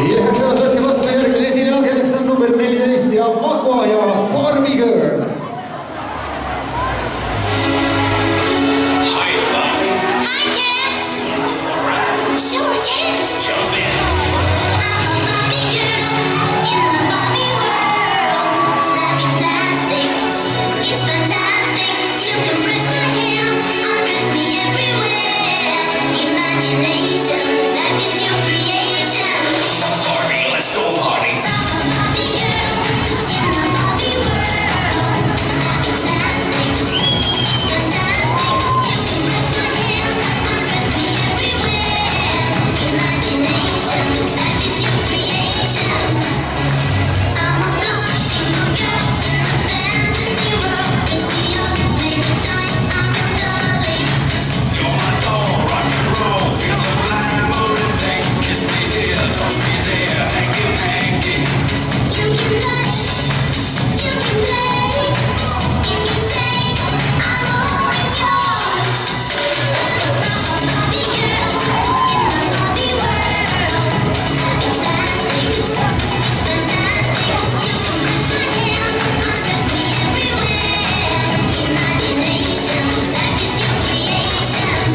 ja sealt võeti vastu järgmine esineja, kelleks on number 14 ja Aqua ja Barbie Girl. Hi, Barbie. Hi, Ken. You wanna go for a ride? Sure, Ken. Jump in. I'm a Barbie girl in the Barbie world. Loving plastic, it's fantastic. You can brush my hair, undress me everywhere. Imagination, life is your creation. Barbie, let's go party. I'm a Barbie girl in the Barbie world. Loving plastic, it's fantastic. You can brush my hair, undress me everywhere. Imagination, life is your creation. I'm a floating girl in a fantasy world. It's beyond maybe time. I'm your darling. You're my doll, rock and roll. Feel the line, motivate. Kiss me here, touch me there. Hanky, hanky. You can touch, you can play. If you say I'm always yours. I'm a Barbie girl in the Barbie world. Loving plastic, it's fantastic. You can brush my hair, undress me everywhere. Imagination, life is your creation.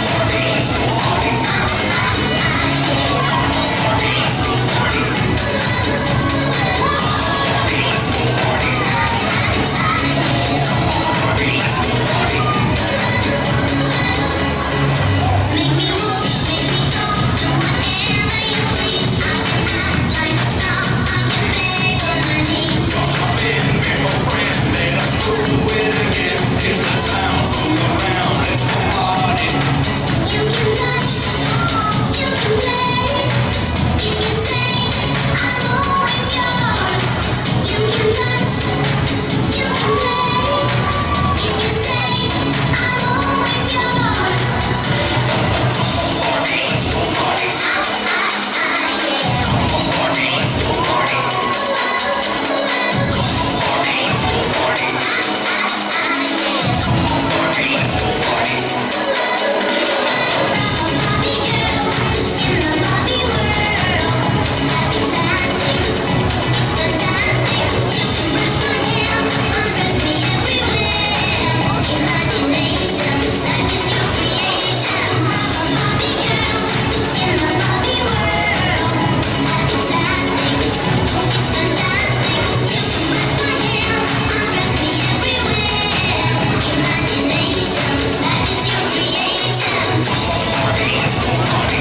Barbie, let's go party. Barbie, let's go party. Barbie, let's go party. Barbie, let's go party. Make me move, make me go, do whatever you please. I can act like a star, I can beg on my knees. Come jump in, big old friend. Let us do it again. Hit the sound from the ground. Let's go party. You can touch, you can play. If you say I'm always yours. You can touch, you can play. If you say I'm always yours. Barbie, let's go party. Come on, Barbie, let's go party. Barbie, let's go party. Come on, Barbie, let's go party. Barbie girl in the Barbie world. Loving plastic, it's fantastic. You can brush my hair, undress me everywhere. Imagination, life is your creation. I'm a Barbie girl in the Barbie world. Loving plastic, it's fantastic. You can brush my hair, undress me everywhere. Imagination, life is your creation. Barbie, let's go party.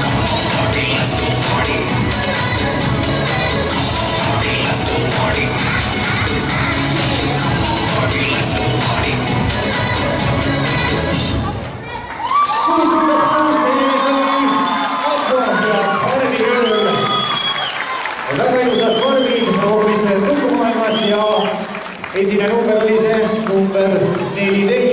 Come on, Barbie, let's go party. Barbie, let's go party. Come on, Barbie, let's go party. Suur-suur panus teile oli Aqua ja Barbie Girl. Väga ilusad Barbid hoopis lukumaailmast ja esimene number oli see number 14.